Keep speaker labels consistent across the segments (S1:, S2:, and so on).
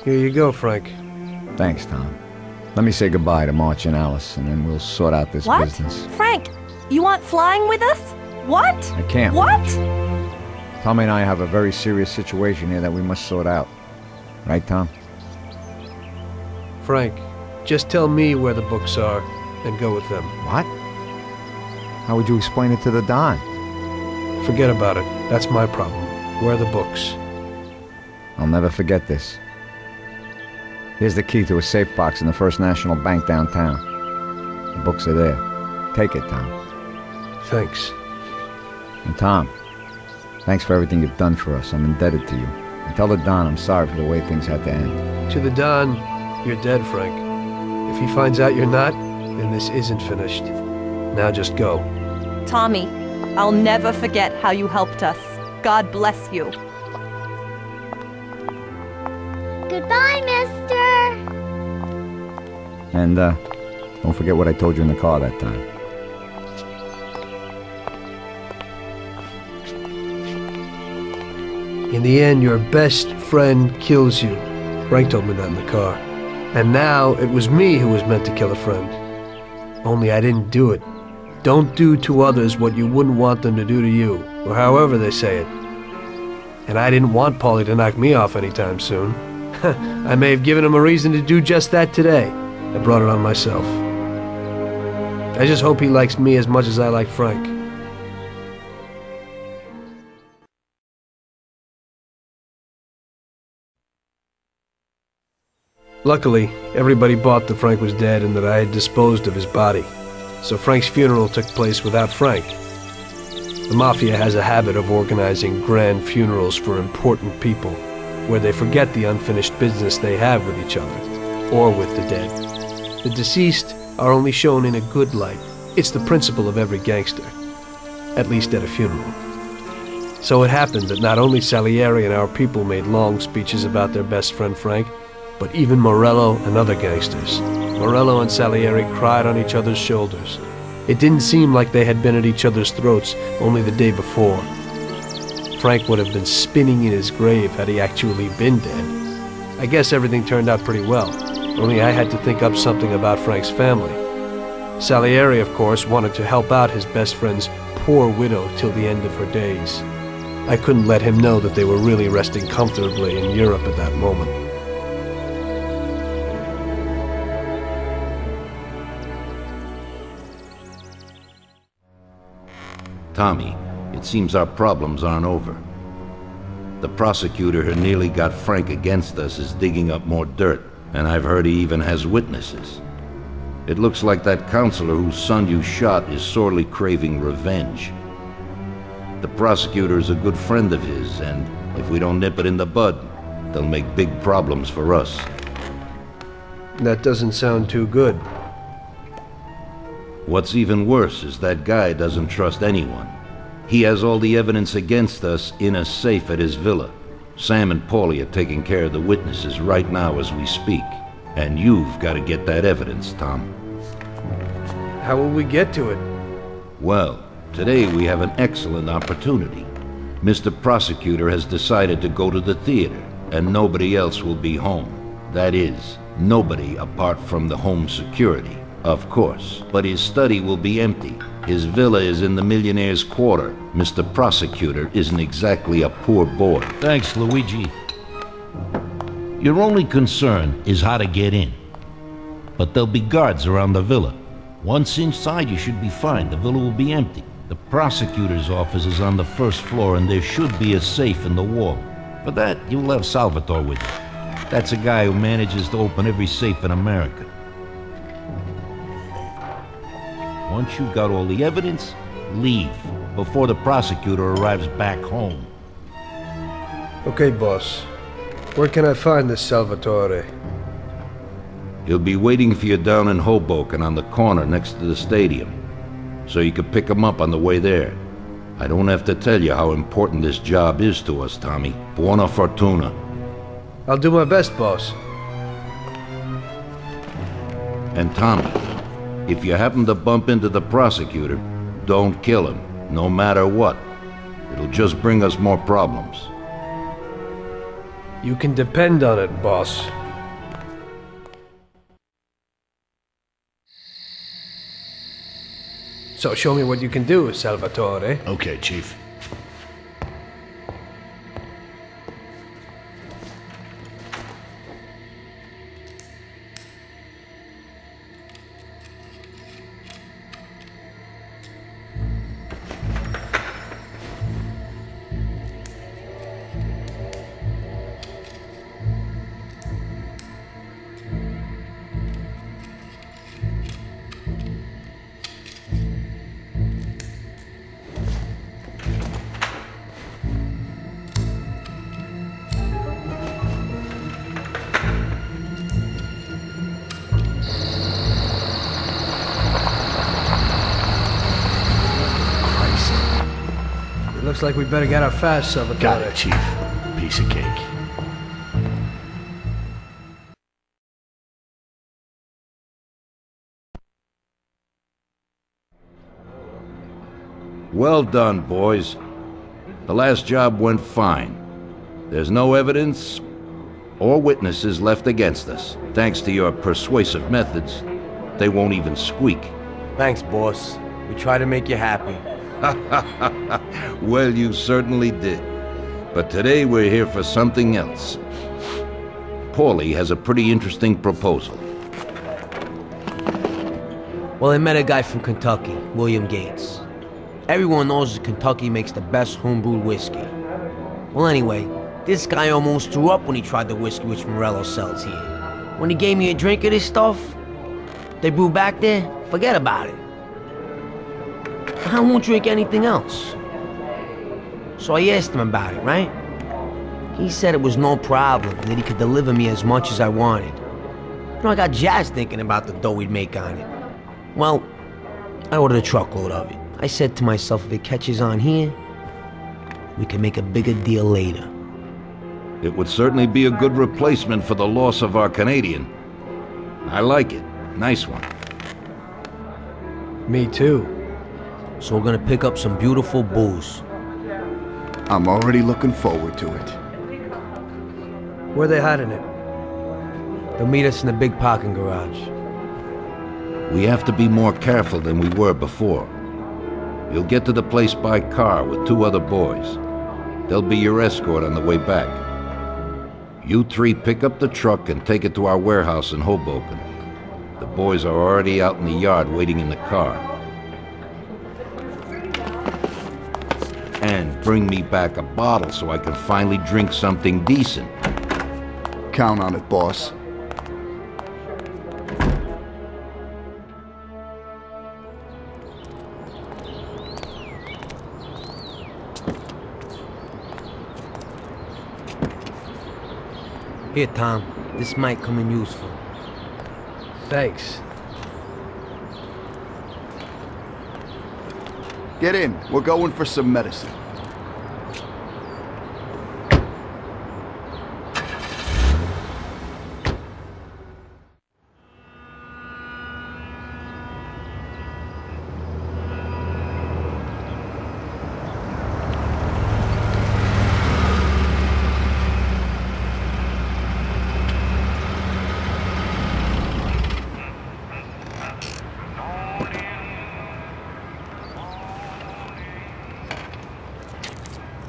S1: Here you go, Frank.
S2: Thanks, Tom. Let me say goodbye to March and Alice, and then we'll sort out this
S3: What?
S2: business.
S3: Frank, you want flying with us? What?
S2: I can't.
S3: What?
S2: Tommy and I have a very serious situation here that we must sort out. Right, Tom?
S1: Frank, just tell me where the books are and go with them.
S2: What? How would you explain it to the Don?
S1: Forget about it. That's my problem. Where are the books?
S2: I'll never forget this. Here's the key to a safe box in the First National Bank downtown. The books are there. Take it, Tom.
S1: Thanks.
S2: And Tom, thanks for everything you've done for us. I'm indebted to you. And tell the Don I'm sorry for the way things had to end.
S1: To the Don, you're dead, Frank. If he finds out you're not, then this isn't finished. Now just go.
S3: Tommy, I'll never forget how you helped us. God bless you.
S4: Goodbye, mister!
S2: And, don't forget what I told you in the car that time.
S1: In the end, your best friend kills you. Frank told me that in the car. And now, it was me who was meant to kill a friend. Only I didn't do it. Don't do to others what you wouldn't want them to do to you, or however they say it. And I didn't want Paulie to knock me off anytime soon. I may have given him a reason to do just that today. I brought it on myself. I just hope he likes me as much as I like Frank. Luckily, everybody bought that Frank was dead and that I had disposed of his body. So Frank's funeral took place without Frank. The Mafia has a habit of organizing grand funerals for important people, where they forget the unfinished business they have with each other, or with the dead. The deceased are only shown in a good light. It's the principle of every gangster, at least at a funeral. So it happened that not only Salieri and our people made long speeches about their best friend Frank, but even Morello and other gangsters. Morello and Salieri cried on each other's shoulders. It didn't seem like they had been at each other's throats only the day before. Frank would have been spinning in his grave had he actually been dead. I guess everything turned out pretty well, only I had to think up something about Frank's family. Salieri, of course, wanted to help out his best friend's poor widow till the end of her days. I couldn't let him know that they were really resting comfortably in Europe at that moment.
S5: Tommy, it seems our problems aren't over. The prosecutor who nearly got Frank against us is digging up more dirt, and I've heard he even has witnesses. It looks like that counselor whose son you shot is sorely craving revenge. The prosecutor is a good friend of his, and if we don't nip it in the bud, they'll make big problems for us.
S1: That doesn't sound too good.
S5: What's even worse is that guy doesn't trust anyone. He has all the evidence against us in a safe at his villa. Sam and Paulie are taking care of the witnesses right now as we speak. And you've got to get that evidence, Tom.
S1: How will we get to it?
S5: Well, today we have an excellent opportunity. Mr. Prosecutor has decided to go to the theater, and nobody else will be home. That is, nobody apart from the home security. Of course, but his study will be empty. His villa is in the millionaire's quarter. Mr. Prosecutor isn't exactly a poor boy.
S6: Thanks, Luigi. Your only concern is how to get in. But there'll be guards around the villa. Once inside, you should be fine. The villa will be empty. The prosecutor's office is on the first floor, and there should be a safe in the wall. For that, you'll have Salvatore with you. That's a guy who manages to open every safe in America. Once you've got all the evidence, leave before the prosecutor arrives back home.
S1: Okay, boss. Where can I find this Salvatore?
S5: He'll be waiting for you down in Hoboken on the corner next to the stadium, so you could pick him up on the way there. I don't have to tell you how important this job is to us, Tommy. Buona fortuna.
S1: I'll do my best, boss.
S5: And Tommy, if you happen to bump into the prosecutor, don't kill him, no matter what. It'll just bring us more problems.
S1: You can depend on it, boss. So show me what you can do, Salvatore.
S7: Okay, Chief.
S1: Looks like we better get out fast, Salvatore.
S7: Got it, Chief. Piece of cake.
S5: Well done, boys. The last job went fine. There's no evidence or witnesses left against us. Thanks to your persuasive methods, they won't even squeak.
S8: Thanks, boss. We try to make you happy.
S5: Well, you certainly did. But today we're here for something else. Paulie has a pretty interesting proposal.
S8: Well, I met a guy from Kentucky, William Gates. Everyone knows that Kentucky makes the best homebrewed whiskey. Well, anyway, this guy almost threw up when he tried the whiskey which Morello sells here. When he gave me a drink of this stuff they brew back there, forget about it. I won't drink anything else. So I asked him about it, right? He said it was no problem, that he could deliver me as much as I wanted. You know, I got jazzed thinking about the dough we'd make on it. Well, I ordered a truckload of it. I said to myself, if it catches on here, we can make a bigger deal later.
S5: It would certainly be a good replacement for the loss of our Canadian. I like it. Nice one.
S1: Me too.
S8: So we're gonna pick up some beautiful booze.
S9: I'm already looking forward to it.
S1: Where they hiding it?
S8: They'll meet us in the big parking garage.
S5: We have to be more careful than we were before. You'll get to the place by car with 2 other boys. They'll be your escort on the way back. You 3 pick up the truck and take it to our warehouse in Hoboken. The boys are already out in the yard waiting in the car. And bring me back a bottle so I can finally drink something decent.
S9: Count on it, boss.
S8: Here, Tom. This might come in useful.
S1: Thanks.
S9: Get in. We're going for some medicine.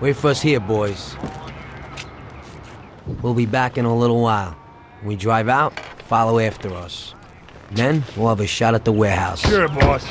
S8: Wait for us here, boys. We'll be back in a little while. When we drive out, follow after us. Then we'll have a shot at the warehouse.
S7: Sure, boss.